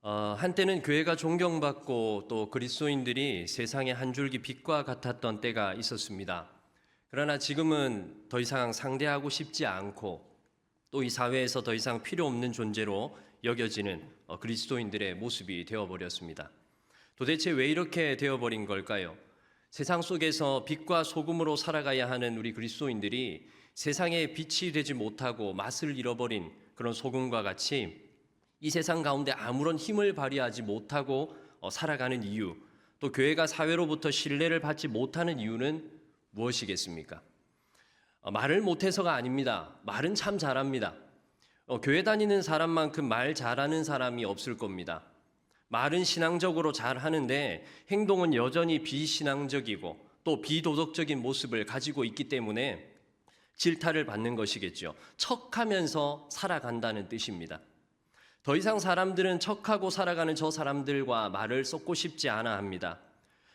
한때는 교회가 존경받고 또 그리스도인들이 세상의 한 줄기 빛과 같았던 때가 있었습니다. 그러나 지금은 더 이상 상대하고 싶지 않고 또 이 사회에서 더 이상 필요 없는 존재로 여겨지는 그리스도인들의 모습이 되어버렸습니다. 도대체 왜 이렇게 되어버린 걸까요? 세상 속에서 빛과 소금으로 살아가야 하는 우리 그리스도인들이 세상에 빛이 되지 못하고 맛을 잃어버린 그런 소금과 같이 이 세상 가운데 아무런 힘을 발휘하지 못하고 살아가는 이유, 또 교회가 사회로부터 신뢰를 받지 못하는 이유는 무엇이겠습니까? 말을 못해서가 아닙니다. 말은 참 잘합니다. 교회 다니는 사람만큼 말 잘하는 사람이 없을 겁니다. 말은 신앙적으로 잘하는데 행동은 여전히 비신앙적이고 또 비도덕적인 모습을 가지고 있기 때문에 질타를 받는 것이겠죠. 척하면서 살아간다는 뜻입니다. 더 이상 사람들은 척하고 살아가는 저 사람들과 말을 섞고 싶지 않아 합니다.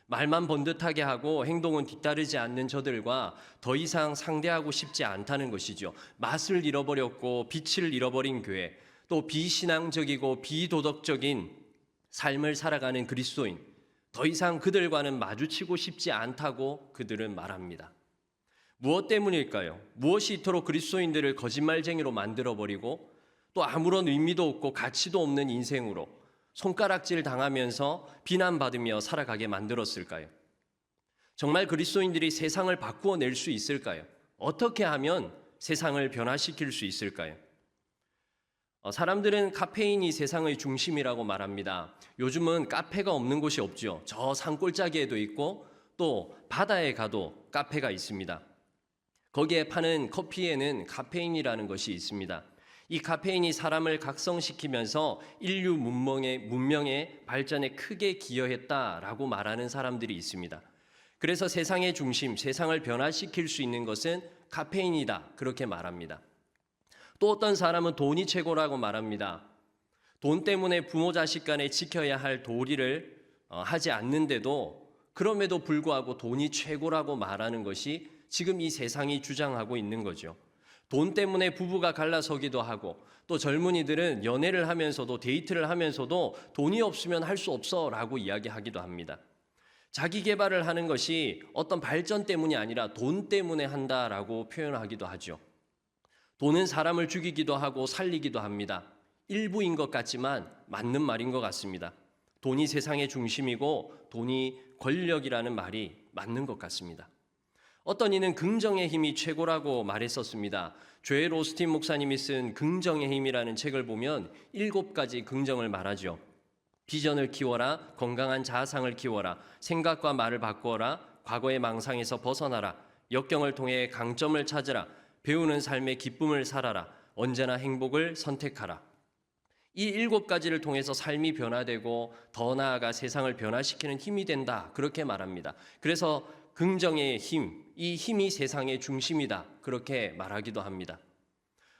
말만 번듯하게 하고 행동은 뒤따르지 않는 저들과 더 이상 상대하고 싶지 않다는 것이죠. 맛을 잃어버렸고 빛을 잃어버린 교회, 또 비신앙적이고 비도덕적인 삶을 살아가는 그리스도인, 더 이상 그들과는 마주치고 싶지 않다고 그들은 말합니다. 무엇 때문일까요? 무엇이 이토록 그리스도인들을 거짓말쟁이로 만들어버리고 또 아무런 의미도 없고 가치도 없는 인생으로 손가락질 당하면서 비난받으며 살아가게 만들었을까요? 정말 그리스도인들이 세상을 바꾸어 낼 수 있을까요? 어떻게 하면 세상을 변화시킬 수 있을까요? 사람들은 카페인이 세상의 중심이라고 말합니다. 요즘은 카페가 없는 곳이 없죠. 저 산골짜기에도 있고 또 바다에 가도 카페가 있습니다. 거기에 파는 커피에는 카페인이라는 것이 있습니다. 이 카페인이 사람을 각성시키면서 인류 문명의 발전에 크게 기여했다라고 말하는 사람들이 있습니다. 그래서 세상의 중심, 세상을 변화시킬 수 있는 것은 카페인이다, 그렇게 말합니다. 또 어떤 사람은 돈이 최고라고 말합니다. 돈 때문에 부모 자식 간에 지켜야 할 도리를 하지 않는데도 그럼에도 불구하고 돈이 최고라고 말하는 것이 지금 이 세상이 주장하고 있는 거죠. 돈 때문에 부부가 갈라서기도 하고 또 젊은이들은 연애를 하면서도 데이트를 하면서도 돈이 없으면 할 수 없어 라고 이야기하기도 합니다. 자기 개발을 하는 것이 어떤 발전 때문이 아니라 돈 때문에 한다라고 표현하기도 하죠. 돈은 사람을 죽이기도 하고 살리기도 합니다. 일부인 것 같지만 맞는 말인 것 같습니다. 돈이 세상의 중심이고 돈이 권력이라는 말이 맞는 것 같습니다. 어떤 이는 긍정의 힘이 최고라고 말했었습니다. 조엘 오스틴 목사님이 쓴 긍정의 힘이라는 책을 보면 7가지 긍정을 말하죠. 비전을 키워라, 건강한 자아상을 키워라, 생각과 말을 바꾸어라, 과거의 망상에서 벗어나라, 역경을 통해 강점을 찾으라, 배우는 삶의 기쁨을 살아라, 언제나 행복을 선택하라. 이 7가지를 통해서 삶이 변화되고 더 나아가 세상을 변화시키는 힘이 된다, 그렇게 말합니다. 그래서 긍정의 힘, 이 힘이 세상의 중심이다, 그렇게 말하기도 합니다.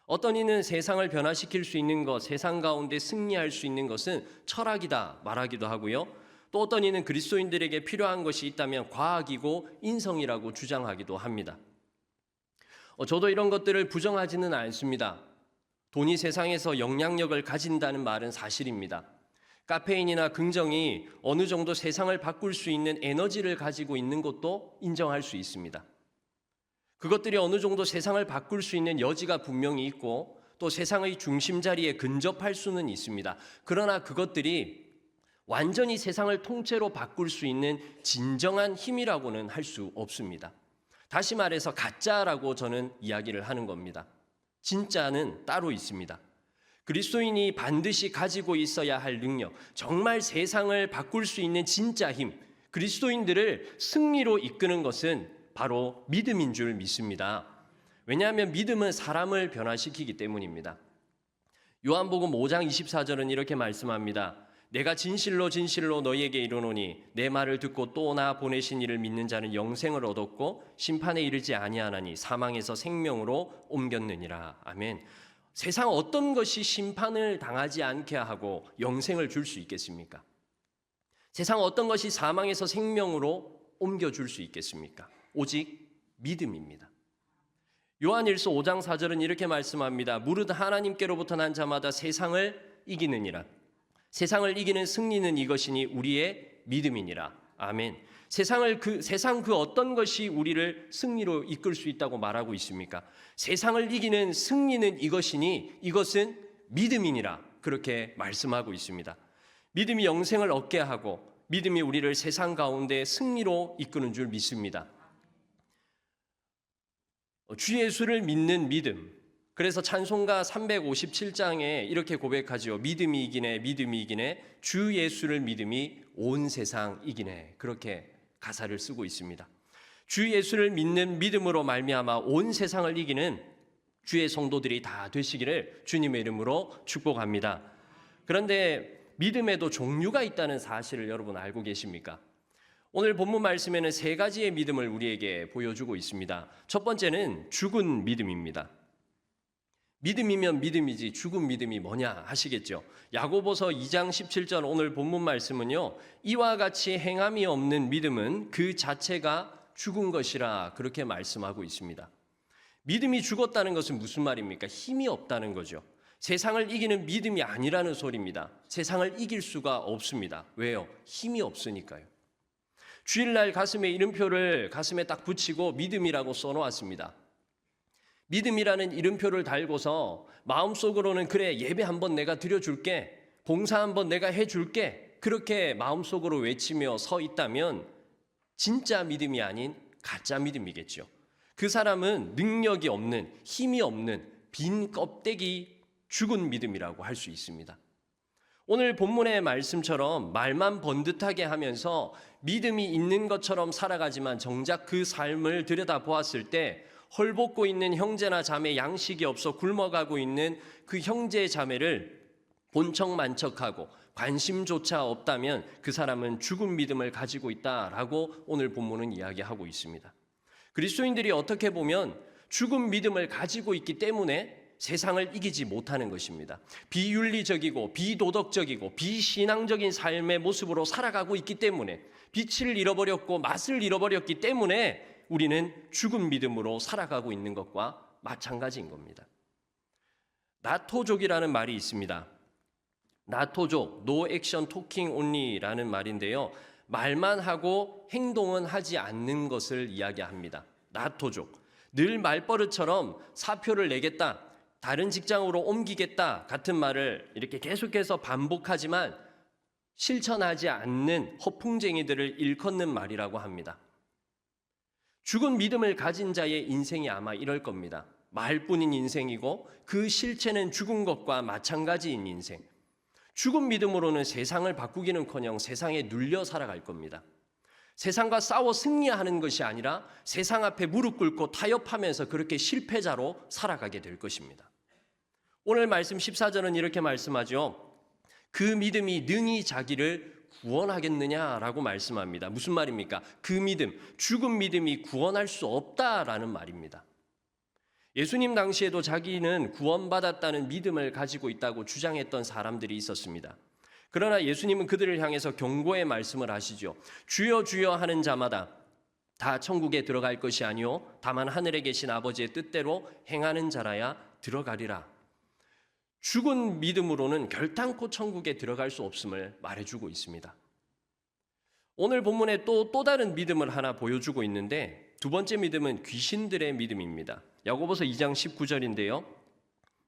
어떤 이는 세상을 변화시킬 수 있는 것, 세상 가운데 승리할 수 있는 것은 철학이다 말하기도 하고요. 또 어떤 이는 그리스도인들에게 필요한 것이 있다면 과학이고 인성이라고 주장하기도 합니다. 저도 이런 것들을 부정하지는 않습니다. 돈이 세상에서 영향력을 가진다는 말은 사실입니다. 카페인이나 긍정이 어느 정도 세상을 바꿀 수 있는 에너지를 가지고 있는 것도 인정할 수 있습니다. 그것들이 어느 정도 세상을 바꿀 수 있는 여지가 분명히 있고 또 세상의 중심 자리에 근접할 수는 있습니다. 그러나 그것들이 완전히 세상을 통째로 바꿀 수 있는 진정한 힘이라고는 할 수 없습니다. 다시 말해서 가짜라고 저는 이야기를 하는 겁니다. 진짜는 따로 있습니다. 그리스도인이 반드시 가지고 있어야 할 능력, 정말 세상을 바꿀 수 있는 진짜 힘, 그리스도인들을 승리로 이끄는 것은 바로 믿음인 줄 믿습니다. 왜냐하면 믿음은 사람을 변화시키기 때문입니다. 요한복음 5장 24절은 이렇게 말씀합니다. 내가 진실로 진실로 너희에게 이르노니 내 말을 듣고 또 나 보내신 이를 믿는 자는 영생을 얻었고 심판에 이르지 아니하나니 사망에서 생명으로 옮겼느니라. 아멘. 세상 어떤 것이 심판을 당하지 않게 하고 영생을 줄 수 있겠습니까? 세상 어떤 것이 사망에서 생명으로 옮겨줄 수 있겠습니까? 오직 믿음입니다. 요한일서 5장 4절은 이렇게 말씀합니다. 무릇 하나님께로부터 난 자마다 세상을 이기느니라. 세상을 이기는 승리는 이것이니 우리의 믿음이니라. 아멘. 세상 그 어떤 것이 우리를 승리로 이끌 수 있다고 말하고 있습니까? 세상을 이기는 승리는 이것이니 이것은 믿음이니라. 그렇게 말씀하고 있습니다. 믿음이 영생을 얻게 하고 믿음이 우리를 세상 가운데 승리로 이끄는 줄 믿습니다. 주 예수를 믿는 믿음. 그래서 찬송가 357장에 이렇게 고백하죠. 믿음이 이기네, 믿음이 이기네, 주 예수를 믿음이 온 세상 이기네. 그렇게 가사를 쓰고 있습니다. 주 예수를 믿는 믿음으로 말미암아 온 세상을 이기는 주의 성도들이 다 되시기를 주님의 이름으로 축복합니다. 그런데 믿음에도 종류가 있다는 사실을 여러분 알고 계십니까? 오늘 본문 말씀에는 세 가지의 믿음을 우리에게 보여주고 있습니다. 첫 번째는 죽은 믿음입니다. 믿음이면 믿음이지 죽은 믿음이 뭐냐 하시겠죠. 야고보서 2장 17절 오늘 본문 말씀은요, 이와 같이 행함이 없는 믿음은 그 자체가 죽은 것이라 그렇게 말씀하고 있습니다. 믿음이 죽었다는 것은 무슨 말입니까? 힘이 없다는 거죠. 세상을 이기는 믿음이 아니라는 소리입니다. 세상을 이길 수가 없습니다. 왜요? 힘이 없으니까요. 주일날 가슴에 이름표를 가슴에 딱 붙이고 믿음이라고 써놓았습니다. 믿음이라는 이름표를 달고서 마음속으로는 그래, 예배 한번 내가 드려줄게, 봉사 한번 내가 해줄게, 그렇게 마음속으로 외치며 서 있다면 진짜 믿음이 아닌 가짜 믿음이겠죠. 그 사람은 능력이 없는, 힘이 없는 빈 껍데기 죽은 믿음이라고 할 수 있습니다. 오늘 본문의 말씀처럼 말만 번듯하게 하면서 믿음이 있는 것처럼 살아가지만 정작 그 삶을 들여다보았을 때 헐벗고 있는 형제나 자매, 양식이 없어 굶어가고 있는 그 형제 자매를 본척만척하고 관심조차 없다면 그 사람은 죽은 믿음을 가지고 있다라고 오늘 본문은 이야기하고 있습니다. 그리스도인들이 어떻게 보면 죽은 믿음을 가지고 있기 때문에 세상을 이기지 못하는 것입니다. 비윤리적이고 비도덕적이고 비신앙적인 삶의 모습으로 살아가고 있기 때문에, 빛을 잃어버렸고 맛을 잃어버렸기 때문에 우리는 죽은 믿음으로 살아가고 있는 것과 마찬가지인 겁니다. 나토족이라는 말이 있습니다. 나토족, No Action Talking Only라는 말인데요. 말만 하고 행동은 하지 않는 것을 이야기합니다. 나토족. 늘 말버릇처럼 사표를 내겠다, 다른 직장으로 옮기겠다 같은 말을 이렇게 계속해서 반복하지만 실천하지 않는 허풍쟁이들을 일컫는 말이라고 합니다. 죽은 믿음을 가진 자의 인생이 아마 이럴 겁니다. 말뿐인 인생이고 그 실체는 죽은 것과 마찬가지인 인생. 죽은 믿음으로는 세상을 바꾸기는커녕 세상에 눌려 살아갈 겁니다. 세상과 싸워 승리하는 것이 아니라 세상 앞에 무릎 꿇고 타협하면서 그렇게 실패자로 살아가게 될 것입니다. 오늘 말씀 14절은 이렇게 말씀하죠. 그 믿음이 능히 자기를 구원하겠느냐라고 말씀합니다. 무슨 말입니까? 그 믿음, 죽은 믿음이 구원할 수 없다라는 말입니다. 예수님 당시에도 자기는 구원받았다는 믿음을 가지고 있다고 주장했던 사람들이 있었습니다. 그러나 예수님은 그들을 향해서 경고의 말씀을 하시죠. 주여 주여 하는 자마다 다 천국에 들어갈 것이 아니요 다만 하늘에 계신 아버지의 뜻대로 행하는 자라야 들어가리라. 죽은 믿음으로는 결단코 천국에 들어갈 수 없음을 말해주고 있습니다. 오늘 본문에 또 다른 믿음을 하나 보여주고 있는데, 두 번째 믿음은 귀신들의 믿음입니다. 야고보서 2장 19절인데요.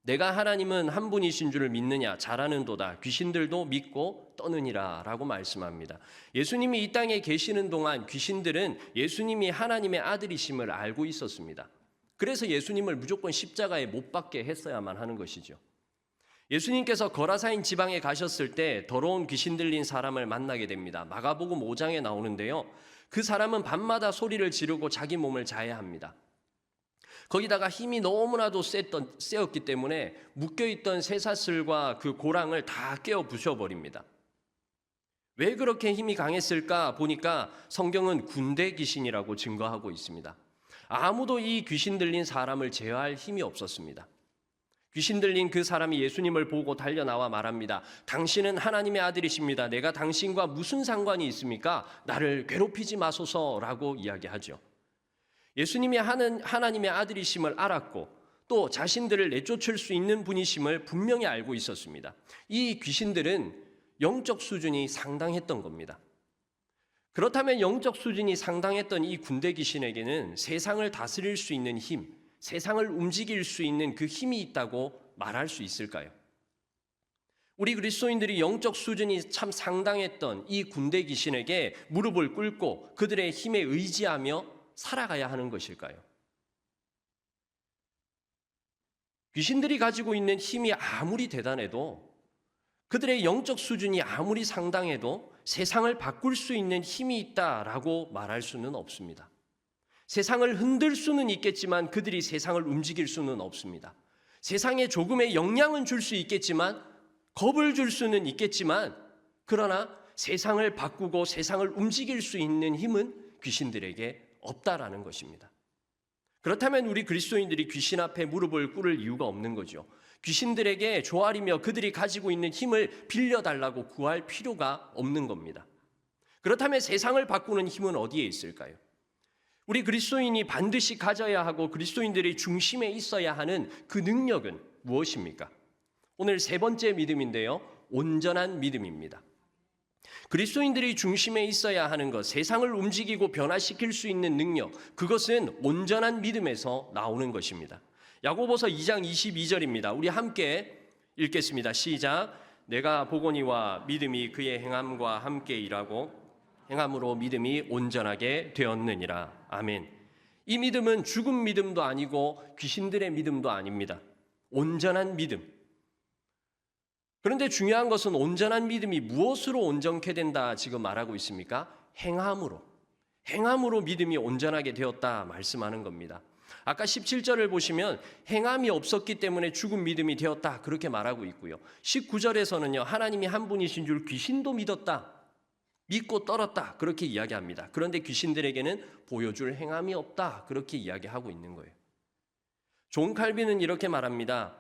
내가 하나님은 한 분이신 줄을 믿느냐 잘하는도다 귀신들도 믿고 떠느니라 라고 말씀합니다. 예수님이 이 땅에 계시는 동안 귀신들은 예수님이 하나님의 아들이심을 알고 있었습니다. 그래서 예수님을 무조건 십자가에 못 박게 했어야만 하는 것이죠. 예수님께서 거라사인 지방에 가셨을 때 더러운 귀신 들린 사람을 만나게 됩니다. 마가복음 5장에 나오는데요. 그 사람은 밤마다 소리를 지르고 자기 몸을 자해합니다. 거기다가 힘이 너무나도 세었기 때문에 묶여있던 쇠사슬과 그 고랑을 다 깨어 부셔버립니다. 왜 그렇게 힘이 강했을까 보니까 성경은 군대 귀신이라고 증거하고 있습니다. 아무도 이 귀신 들린 사람을 제어할 힘이 없었습니다. 귀신 들린 그 사람이 예수님을 보고 달려나와 말합니다. 당신은 하나님의 아들이십니다. 내가 당신과 무슨 상관이 있습니까? 나를 괴롭히지 마소서라고 이야기하죠. 예수님이 하나님의 아들이심을 알았고 또 자신들을 내쫓을 수 있는 분이심을 분명히 알고 있었습니다. 이 귀신들은 영적 수준이 상당했던 겁니다. 그렇다면 영적 수준이 상당했던 이 군대 귀신에게는 세상을 다스릴 수 있는 힘, 세상을 움직일 수 있는 그 힘이 있다고 말할 수 있을까요? 우리 그리스도인들이 영적 수준이 참 상당했던 이 군대 귀신에게 무릎을 꿇고 그들의 힘에 의지하며 살아가야 하는 것일까요? 귀신들이 가지고 있는 힘이 아무리 대단해도, 그들의 영적 수준이 아무리 상당해도 세상을 바꿀 수 있는 힘이 있다라고 말할 수는 없습니다. 세상을 흔들 수는 있겠지만 그들이 세상을 움직일 수는 없습니다. 세상에 조금의 영향은 줄 수 있겠지만, 겁을 줄 수는 있겠지만, 그러나 세상을 바꾸고 세상을 움직일 수 있는 힘은 귀신들에게 없다라는 것입니다. 그렇다면 우리 그리스도인들이 귀신 앞에 무릎을 꿇을 이유가 없는 거죠. 귀신들에게 조아리며 그들이 가지고 있는 힘을 빌려달라고 구할 필요가 없는 겁니다. 그렇다면 세상을 바꾸는 힘은 어디에 있을까요? 우리 그리스도인이 반드시 가져야 하고 그리스도인들의 중심에 있어야 하는 그 능력은 무엇입니까? 오늘 세 번째 믿음인데요, 온전한 믿음입니다. 그리스도인들이 중심에 있어야 하는 것, 세상을 움직이고 변화시킬 수 있는 능력, 그것은 온전한 믿음에서 나오는 것입니다. 야고보서 2장 22절입니다. 우리 함께 읽겠습니다. 시작. 내가 보거니와 믿음이 그의 행함과 함께 일하고 행함으로 믿음이 온전하게 되었느니라. 아멘. 이 믿음은 죽은 믿음도 아니고 귀신들의 믿음도 아닙니다. 온전한 믿음. 그런데 중요한 것은 온전한 믿음이 무엇으로 온전케 된다 지금 말하고 있습니까? 행함으로 믿음이 온전하게 되었다 말씀하는 겁니다. 아까 17절을 보시면 행함이 없었기 때문에 죽은 믿음이 되었다 그렇게 말하고 있고요. 19절에서는요, 하나님이 한 분이신 줄 귀신도 믿고 떨었다 그렇게 이야기합니다. 그런데 귀신들에게는 보여줄 행함이 없다 그렇게 이야기하고 있는 거예요. 존 칼빈은 이렇게 말합니다.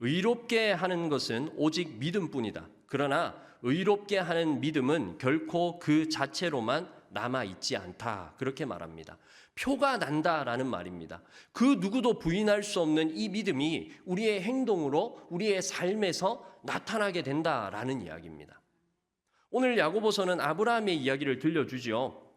의롭게 하는 것은 오직 믿음뿐이다. 그러나 의롭게 하는 믿음은 결코 그 자체로만 남아있지 않다. 그렇게 말합니다. 표가 난다라는 말입니다. 그 누구도 부인할 수 없는 이 믿음이 우리의 행동으로 우리의 삶에서 나타나게 된다라는 이야기입니다. 오늘 야고보서는 아브라함의 이야기를 들려주죠.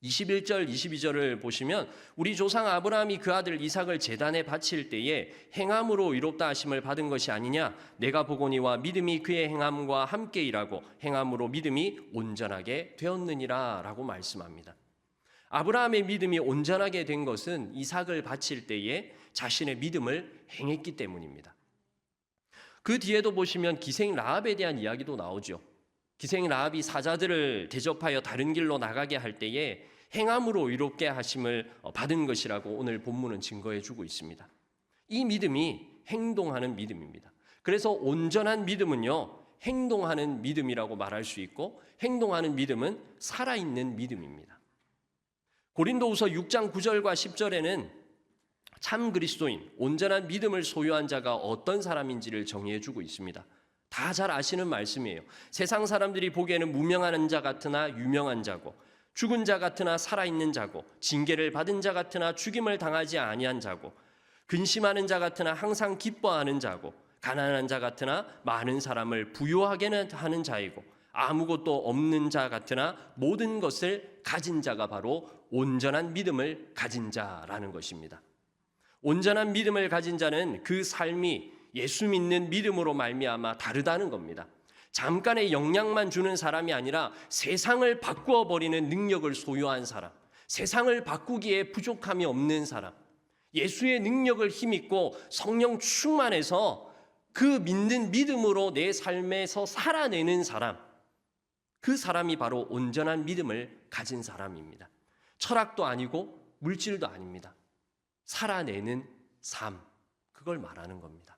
21절, 22절을 보시면 우리 조상 아브라함이 그 아들 이삭을 제단에 바칠 때에 행함으로 의롭다 하심을 받은 것이 아니냐. 내가 보거니와 믿음이 그의 행함과 함께 일하고 행함으로 믿음이 온전하게 되었느니라 라고 말씀합니다. 아브라함의 믿음이 온전하게 된 것은 이삭을 바칠 때에 자신의 믿음을 행했기 때문입니다. 그 뒤에도 보시면 기생 라합에 대한 이야기도 나오죠. 기생 라합이 사자들을 대접하여 다른 길로 나가게 할 때에 행함으로 의롭게 하심을 받은 것이라고 오늘 본문은 증거해 주고 있습니다. 이 믿음이 행동하는 믿음입니다. 그래서 온전한 믿음은요, 행동하는 믿음이라고 말할 수 있고 행동하는 믿음은 살아있는 믿음입니다. 고린도후서 6장 9절과 10절에는 참 그리스도인, 온전한 믿음을 소유한 자가 어떤 사람인지를 정의해 주고 있습니다. 다 잘 아시는 말씀이에요. 세상 사람들이 보기에는 무명한 자 같으나 유명한 자고, 죽은 자 같으나 살아있는 자고, 징계를 받은 자 같으나 죽임을 당하지 아니한 자고, 근심하는 자 같으나 항상 기뻐하는 자고, 가난한 자 같으나 많은 사람을 부유하게 하는 자이고, 아무것도 없는 자 같으나 모든 것을 가진 자가 바로 온전한 믿음을 가진 자라는 것입니다. 온전한 믿음을 가진 자는 그 삶이 예수 믿는 믿음으로 말미암아 다르다는 겁니다. 잠깐의 영향만 주는 사람이 아니라 세상을 바꾸어 버리는 능력을 소유한 사람, 세상을 바꾸기에 부족함이 없는 사람, 예수의 능력을 힘입고 성령 충만해서 그 믿는 믿음으로 내 삶에서 살아내는 사람, 그 사람이 바로 온전한 믿음을 가진 사람입니다. 철학도 아니고 물질도 아닙니다. 살아내는 삶, 그걸 말하는 겁니다.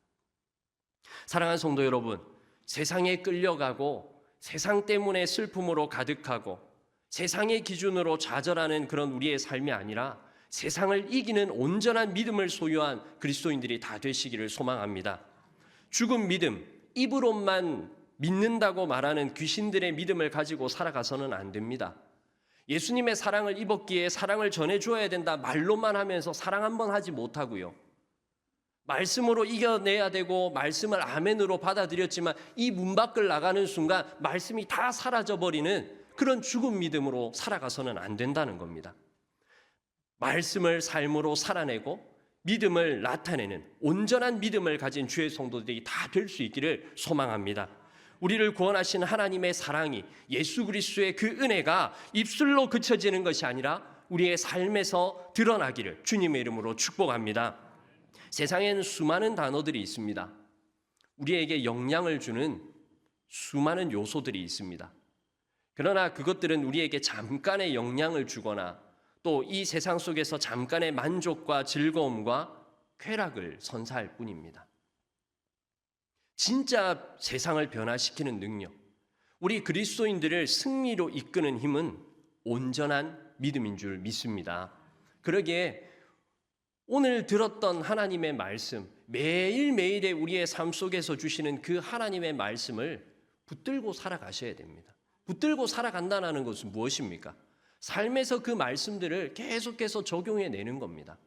사랑하는 성도 여러분, 세상에 끌려가고 세상 때문에 슬픔으로 가득하고 세상의 기준으로 좌절하는 그런 우리의 삶이 아니라 세상을 이기는 온전한 믿음을 소유한 그리스도인들이 다 되시기를 소망합니다. 죽은 믿음, 입으로만 믿는다고 말하는 귀신들의 믿음을 가지고 살아가서는 안 됩니다. 예수님의 사랑을 입었기에 사랑을 전해줘야 된다 말로만 하면서 사랑 한번 하지 못하고요. 말씀으로 이겨내야 되고 말씀을 아멘으로 받아들였지만 이 문 밖을 나가는 순간 말씀이 다 사라져버리는 그런 죽은 믿음으로 살아가서는 안 된다는 겁니다. 말씀을 삶으로 살아내고 믿음을 나타내는 온전한 믿음을 가진 주의 성도들이 다 될 수 있기를 소망합니다. 우리를 구원하신 하나님의 사랑이, 예수 그리스도의 그 은혜가 입술로 그쳐지는 것이 아니라 우리의 삶에서 드러나기를 주님의 이름으로 축복합니다. 세상에는 수많은 단어들이 있습니다. 우리에게 영향을 주는 수많은 요소들이 있습니다. 그러나 그것들은 우리에게 잠깐의 영향을 주거나 또 이 세상 속에서 잠깐의 만족과 즐거움과 쾌락을 선사할 뿐입니다. 진짜 세상을 변화시키는 능력, 우리 그리스도인들을 승리로 이끄는 힘은 온전한 믿음인 줄 믿습니다. 그러기에 오늘 들었던 하나님의 말씀, 매일매일의 우리의 삶 속에서 주시는 그 하나님의 말씀을 붙들고 살아가셔야 됩니다. 붙들고 살아간다는 것은 무엇입니까? 삶에서 그 말씀들을 계속해서 적용해내는 겁니다.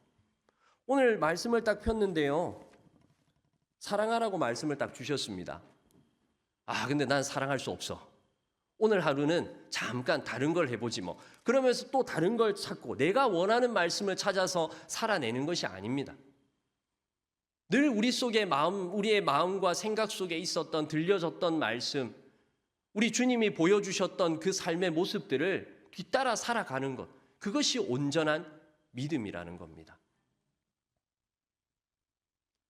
오늘 말씀을 딱 폈는데요. 사랑하라고 말씀을 딱 주셨습니다. 근데 난 사랑할 수 없어. 오늘 하루는 잠깐 다른 걸 해보지 뭐. 그러면서 또 다른 걸 찾고 내가 원하는 말씀을 찾아서 살아내는 것이 아닙니다. 늘 우리 속의 마음, 우리의 마음과 생각 속에 있었던 들려졌던 말씀, 우리 주님이 보여주셨던 그 삶의 모습들을 뒤따라 살아가는 것, 그것이 온전한 믿음이라는 겁니다.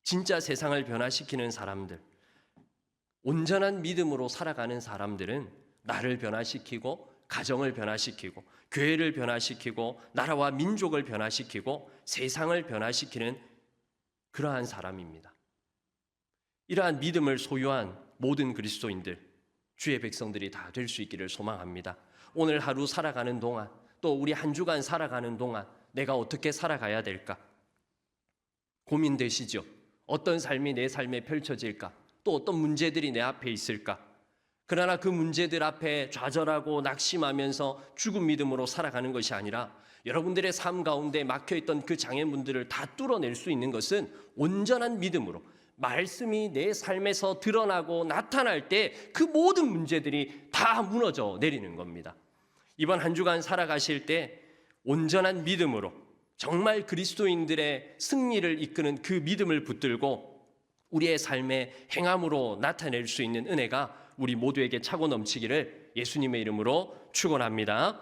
진짜 세상을 변화시키는 사람들, 온전한 믿음으로 살아가는 사람들은 나를 변화시키고 가정을 변화시키고 교회를 변화시키고 나라와 민족을 변화시키고 세상을 변화시키는 그러한 사람입니다. 이러한 믿음을 소유한 모든 그리스도인들, 주의 백성들이 다 될 수 있기를 소망합니다. 오늘 하루 살아가는 동안 또 우리 한 주간 살아가는 동안 내가 어떻게 살아가야 될까? 고민되시죠? 어떤 삶이 내 삶에 펼쳐질까? 또 어떤 문제들이 내 앞에 있을까? 그러나 그 문제들 앞에 좌절하고 낙심하면서 죽은 믿음으로 살아가는 것이 아니라 여러분들의 삶 가운데 막혀있던 그 장애물들을 다 뚫어낼 수 있는 것은 온전한 믿음으로 말씀이 내 삶에서 드러나고 나타날 때 그 모든 문제들이 다 무너져 내리는 겁니다. 이번 한 주간 살아가실 때 온전한 믿음으로 정말 그리스도인들의 승리를 이끄는 그 믿음을 붙들고 우리의 삶의 행함으로 나타낼 수 있는 은혜가 우리 모두에게 차고 넘치기를 예수님의 이름으로 축원합니다.